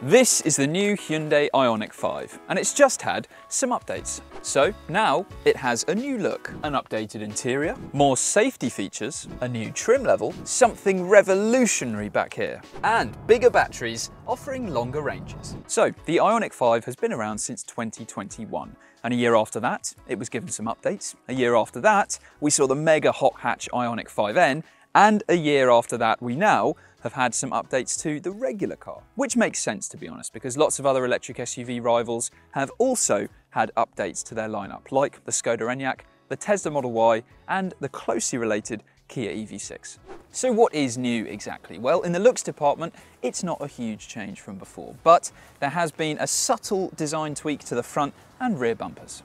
This is the new Hyundai Ioniq 5 and it's just had some updates. So now it has a new look, an updated interior, more safety features, a new trim level, something revolutionary back here, and bigger batteries offering longer ranges. So the Ioniq 5 has been around since 2021. And a year after that, it was given some updates. A year after that, we saw the mega hot hatch Ioniq 5N, and a year after that, we now have had some updates to the regular car, which makes sense to be honest, because lots of other electric SUV rivals have also had updates to their lineup, like the Skoda Enyaq, the Tesla Model Y, and the closely related Kia EV6. So what is new exactly? Well, in the looks department, it's not a huge change from before, but there has been a subtle design tweak to the front and rear bumpers.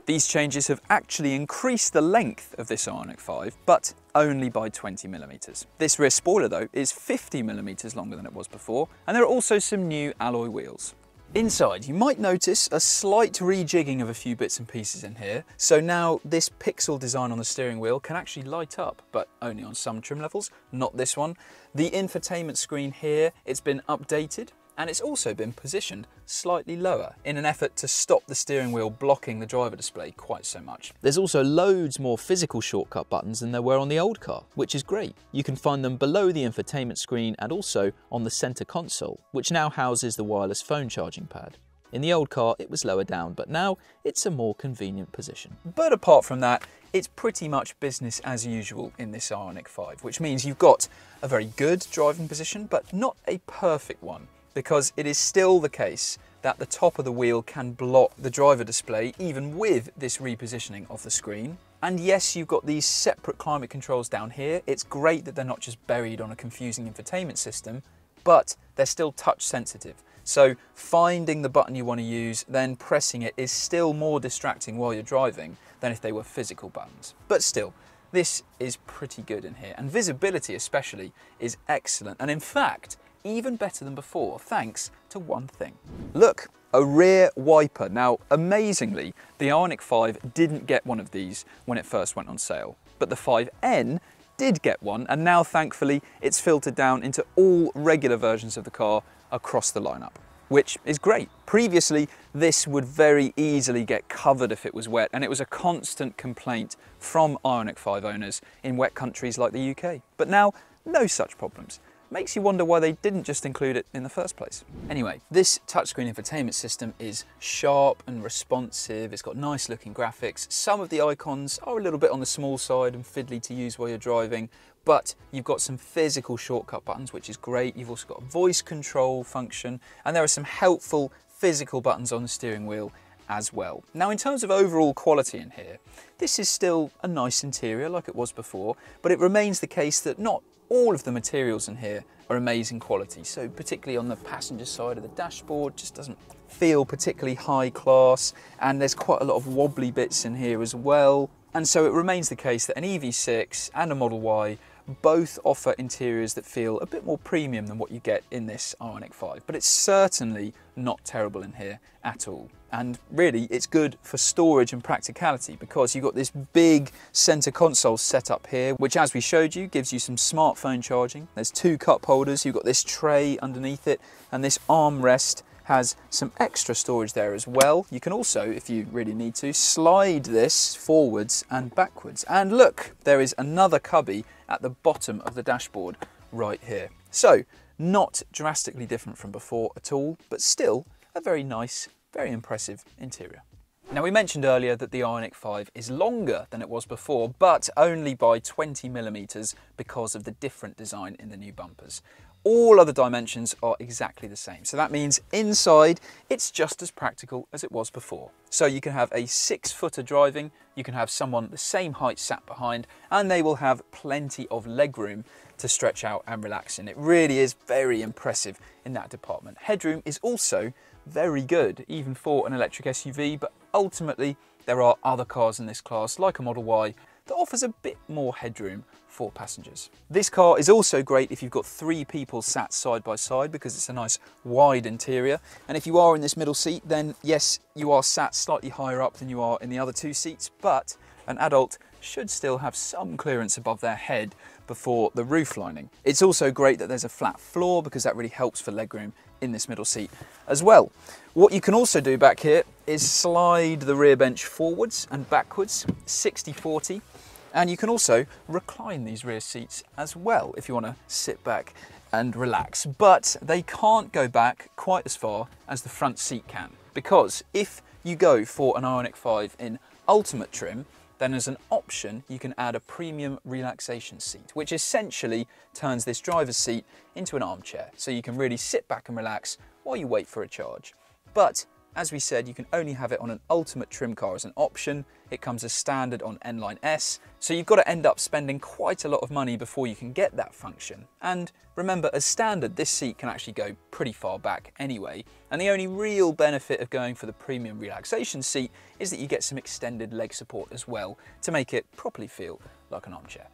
These changes have actually increased the length of this Ioniq 5, but only by 20mm. This rear spoiler though is 50mm longer than it was before, and there are also some new alloy wheels. Inside, you might notice a slight rejigging of a few bits and pieces in here. So now this pixel design on the steering wheel can actually light up, but only on some trim levels, not this one. The infotainment screen here, it's been updated, and it's also been positioned slightly lower in an effort to stop the steering wheel blocking the driver display quite so much. There's also loads more physical shortcut buttons than there were on the old car, which is great. You can find them below the infotainment screen and also on the center console, which now houses the wireless phone charging pad. In the old car, it was lower down, but now it's a more convenient position. But apart from that, it's pretty much business as usual in this Ioniq 5, which means you've got a very good driving position, but not a perfect one, because it is still the case that the top of the wheel can block the driver display even with this repositioning of the screen. And yes, you've got these separate climate controls down here. It's great that they're not just buried on a confusing infotainment system, but they're still touch sensitive. So finding the button you want to use, then pressing it is still more distracting while you're driving than if they were physical buttons. But still, this is pretty good in here, and visibility especially is excellent. And in fact, even better than before, thanks to one thing. Look, a rear wiper. Now, amazingly, the Ioniq 5 didn't get one of these when it first went on sale, but the 5N did get one, and now thankfully it's filtered down into all regular versions of the car across the lineup, which is great. Previously, this would very easily get covered if it was wet, and it was a constant complaint from Ioniq 5 owners in wet countries like the UK. But now, no such problems. Makes you wonder why they didn't just include it in the first place. Anyway, this touchscreen infotainment system is sharp and responsive. It's got nice looking graphics. Some of the icons are a little bit on the small side and fiddly to use while you're driving, but you've got some physical shortcut buttons, which is great. You've also got a voice control function, and there are some helpful physical buttons on the steering wheel as well. Now, in terms of overall quality in here, this is still a nice interior like it was before, but it remains the case that not all of the materials in here are amazing quality. So particularly on the passenger side of the dashboard, just doesn't feel particularly high class, and there's quite a lot of wobbly bits in here as well. And so it remains the case that an EV6 and a Model Y both offer interiors that feel a bit more premium than what you get in this Ioniq 5, but it's certainly not terrible in here at all. And really, it's good for storage and practicality because you've got this big center console set up here, which, as we showed you, gives you some smartphone charging. There's two cup holders, you've got this tray underneath it, and this armrest has some extra storage there as well. You can also, if you really need to, slide this forwards and backwards. And look, there is another cubby at the bottom of the dashboard right here. So, not drastically different from before at all, but still a very nice, very impressive interior. Now, we mentioned earlier that the Ioniq 5 is longer than it was before, but only by 20mm because of the different design in the new bumpers. All other dimensions are exactly the same. So that means inside, it's just as practical as it was before. So you can have a 6-footer driving, you can have someone the same height sat behind, and they will have plenty of legroom to stretch out and relax in. It really is very impressive in that department. Headroom is also very good, even for an electric SUV, but ultimately there are other cars in this class, like a Model Y, that offers a bit more headroom for passengers. This car is also great if you've got 3 people sat side by side because it's a nice wide interior. And if you are in this middle seat, then yes, you are sat slightly higher up than you are in the other 2 seats, but an adult should still have some clearance above their head before the roof lining. It's also great that there's a flat floor because that really helps for legroom in this middle seat as well. What you can also do back here is slide the rear bench forwards and backwards, 60-40, and you can also recline these rear seats as well if you want to sit back and relax. But they can't go back quite as far as the front seat can, because if you go for an Ioniq 5 in Ultimate trim, then as an option you can add a premium relaxation seat, which essentially turns this driver's seat into an armchair, so you can really sit back and relax while you wait for a charge. But as we said, you can only have it on an Ultimate trim car as an option. It comes as standard on N-Line S, so you've got to end up spending quite a lot of money before you can get that function. And remember, as standard, this seat can actually go pretty far back anyway, and the only real benefit of going for the premium relaxation seat is that you get some extended leg support as well to make it properly feel like an armchair.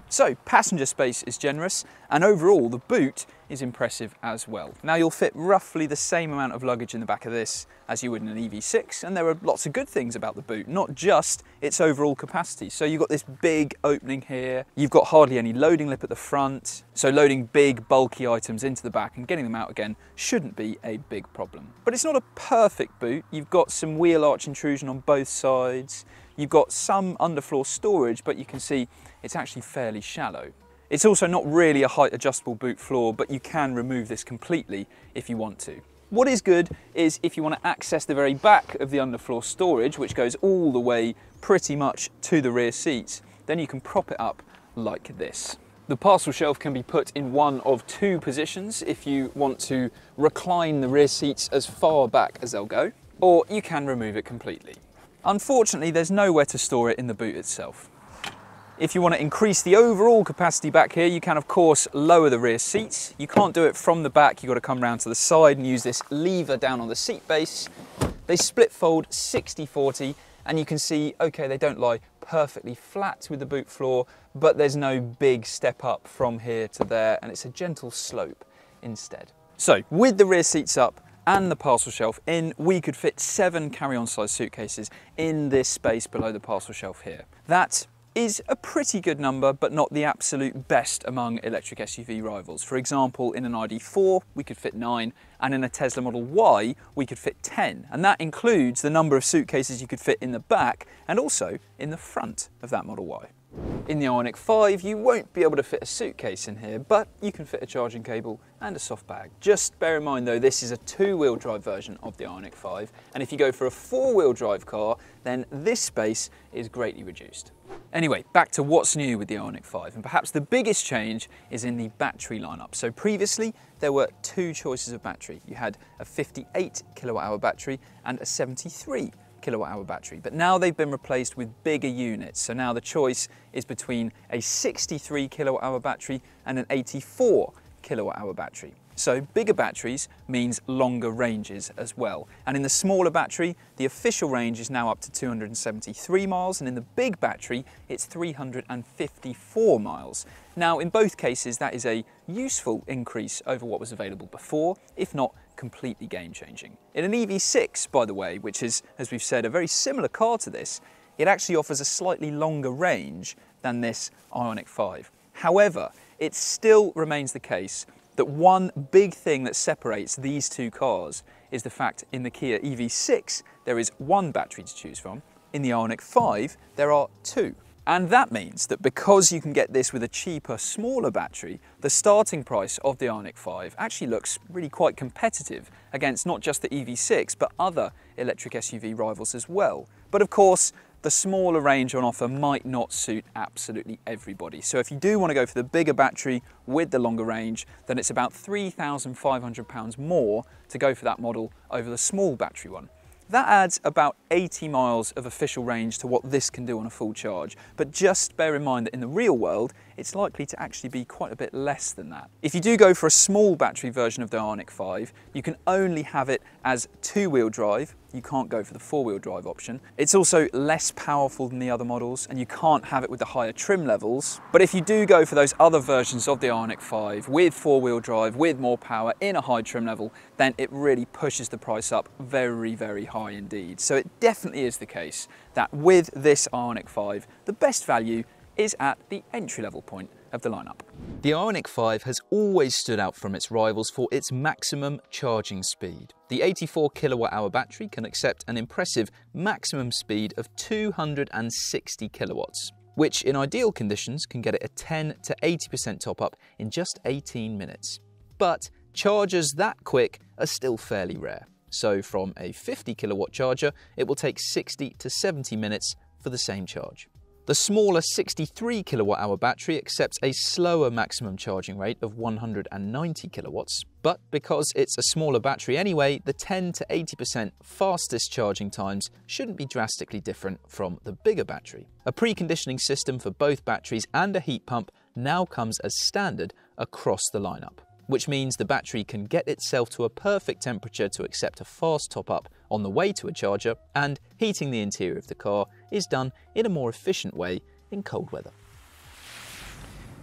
So passenger space is generous, and overall the boot is impressive as well. Now you'll fit roughly the same amount of luggage in the back of this as you would in an EV6, and there are lots of good things about the boot, not just its overall capacity. So you've got this big opening here, you've got hardly any loading lip at the front, so loading big bulky items into the back and getting them out again shouldn't be a big problem. But it's not a perfect boot. You've got some wheel arch intrusion on both sides, you've got some underfloor storage, but you can see it's actually fairly shallow. It's also not really a height adjustable boot floor, but you can remove this completely if you want to. What is good is if you want to access the very back of the underfloor storage, which goes all the way pretty much to the rear seats, then you can prop it up like this. The parcel shelf can be put in one of two positions if you want to recline the rear seats as far back as they'll go, or you can remove it completely. Unfortunately, there's nowhere to store it in the boot itself. If you want to increase the overall capacity back here, you can of course lower the rear seats. You can't do it from the back, you've got to come around to the side and use this lever down on the seat base. They split fold 60-40, and you can see, okay, they don't lie perfectly flat with the boot floor, but there's no big step up from here to there, and it's a gentle slope instead. So with the rear seats up and the parcel shelf in, we could fit 7 carry-on size suitcases in this space below the parcel shelf here. That is a pretty good number, but not the absolute best among electric SUV rivals. For example, in an ID.4, we could fit 9, and in a Tesla Model Y, we could fit 10. And that includes the number of suitcases you could fit in the back and also in the front of that Model Y. In the Ioniq 5, you won't be able to fit a suitcase in here, but you can fit a charging cable and a soft bag. Just bear in mind though, this is a 2-wheel drive version of the Ioniq 5, and if you go for a 4-wheel drive car, then this space is greatly reduced. Anyway, back to what's new with the Ioniq 5, and perhaps the biggest change is in the battery lineup. So previously, there were 2 choices of battery. You had a 58 kilowatt-hour battery and a 73 kilowatt-hour battery, but now they've been replaced with bigger units. So now the choice is between a 63 kilowatt-hour battery and an 84 kilowatt-hour battery. So bigger batteries means longer ranges as well. And in the smaller battery, the official range is now up to 273 miles, and in the big battery, it's 354 miles. Now, in both cases, that is a useful increase over what was available before, if not completely game-changing. In an EV6, by the way, which is, as we've said, a very similar car to this, it actually offers a slightly longer range than this Ioniq 5. However, it still remains the case that one big thing that separates these two cars is the fact in the Kia EV6 there is 1 battery to choose from, in the Ioniq 5 there are 2. And that means that because you can get this with a cheaper, smaller battery, the starting price of the Ioniq 5 actually looks really quite competitive against not just the EV6 but other electric SUV rivals as well. But of course, the smaller range on offer might not suit absolutely everybody. So if you do want to go for the bigger battery with the longer range, then it's about £3,500 more to go for that model over the small battery one. That adds about 80 miles of official range to what this can do on a full charge, but just bear in mind that in the real world, it's likely to actually be quite a bit less than that. If you do go for a small battery version of the Ioniq 5, you can only have it as two-wheel drive. You can't go for the four-wheel drive option. It's also less powerful than the other models, and you can't have it with the higher trim levels. But if you do go for those other versions of the Ioniq 5 with four-wheel drive, with more power in a high trim level, then it really pushes the price up very, very high indeed. So it definitely is the case that with this Ioniq 5, the best value is at the entry-level point of the lineup. The Ioniq 5 has always stood out from its rivals for its maximum charging speed. The 84 kilowatt-hour battery can accept an impressive maximum speed of 260 kilowatts, which in ideal conditions can get it a 10 to 80% top-up in just 18 minutes. But chargers that quick are still fairly rare. So from a 50 kilowatt charger, it will take 60 to 70 minutes for the same charge. The smaller 63 kilowatt-hour battery accepts a slower maximum charging rate of 190 kilowatts, but because it's a smaller battery anyway, the 10 to 80% fastest charging times shouldn't be drastically different from the bigger battery. A preconditioning system for both batteries and a heat pump now comes as standard across the lineup, which means the battery can get itself to a perfect temperature to accept a fast top-up on the way to a charger, and heating the interior of the car is done in a more efficient way in cold weather.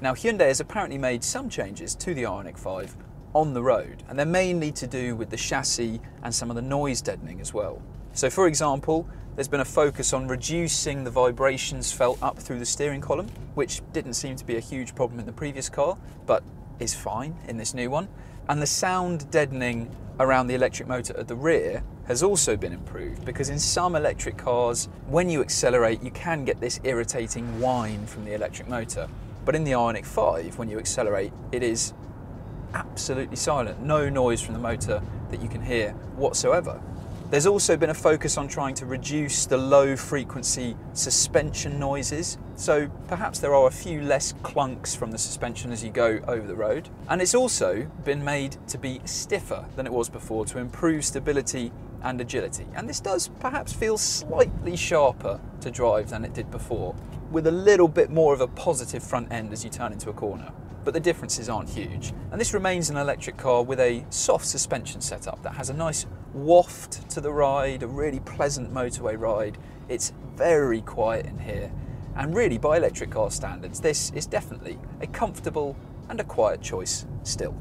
Now, Hyundai has apparently made some changes to the Ioniq 5 on the road, and they're mainly to do with the chassis and some of the noise deadening as well. So for example, there's been a focus on reducing the vibrations felt up through the steering column, which didn't seem to be a huge problem in the previous car, but is fine in this new one. And the sound deadening around the electric motor at the rear has also been improved, because in some electric cars, when you accelerate, you can get this irritating whine from the electric motor. But in the Ioniq 5, when you accelerate, it is absolutely silent. No noise from the motor that you can hear whatsoever. There's also been a focus on trying to reduce the low frequency suspension noises, so perhaps there are a few less clunks from the suspension as you go over the road. And it's also been made to be stiffer than it was before to improve stability and agility. And this does perhaps feel slightly sharper to drive than it did before, with a little bit more of a positive front end as you turn into a corner. But the differences aren't huge. And this remains an electric car with a soft suspension setup that has a nice waft to the ride, a really pleasant motorway ride. It's very quiet in here. And really, by electric car standards, this is definitely a comfortable and a quiet choice still.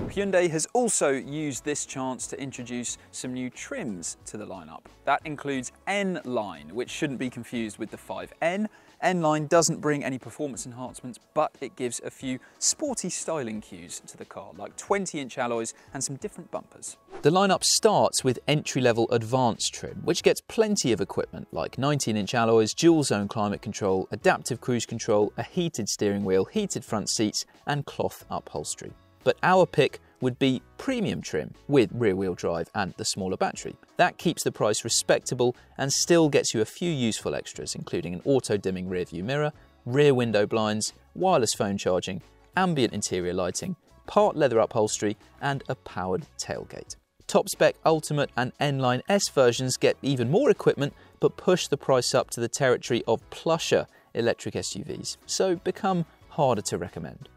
Hyundai has also used this chance to introduce some new trims to the lineup. That includes N-Line, which shouldn't be confused with the 5N. N-Line doesn't bring any performance enhancements, but it gives a few sporty styling cues to the car, like 20-inch alloys and some different bumpers. The lineup starts with entry-level advanced trim, which gets plenty of equipment like 19-inch alloys, dual-zone climate control, adaptive cruise control, a heated steering wheel, heated front seats, and cloth upholstery. But our pick would be premium trim with rear-wheel drive and the smaller battery. That keeps the price respectable and still gets you a few useful extras, including an auto-dimming rear-view mirror, rear window blinds, wireless phone charging, ambient interior lighting, part leather upholstery, and a powered tailgate. Top spec Ultimate and N-Line S versions get even more equipment, but push the price up to the territory of plusher electric SUVs, so become harder to recommend.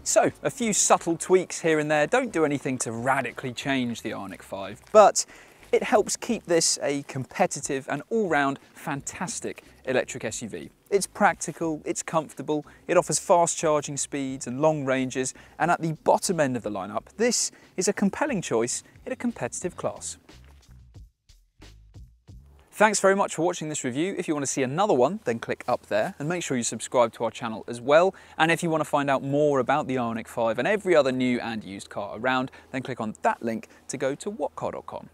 So, a few subtle tweaks here and there don't do anything to radically change the Ioniq 5, but it helps keep this a competitive and all-round fantastic electric SUV. It's practical, it's comfortable, it offers fast charging speeds and long ranges, and at the bottom end of the lineup, this is a compelling choice in a competitive class. Thanks very much for watching this review. If you want to see another one, then click up there and make sure you subscribe to our channel as well. And if you want to find out more about the Ioniq 5 and every other new and used car around, then click on that link to go to whatcar.com.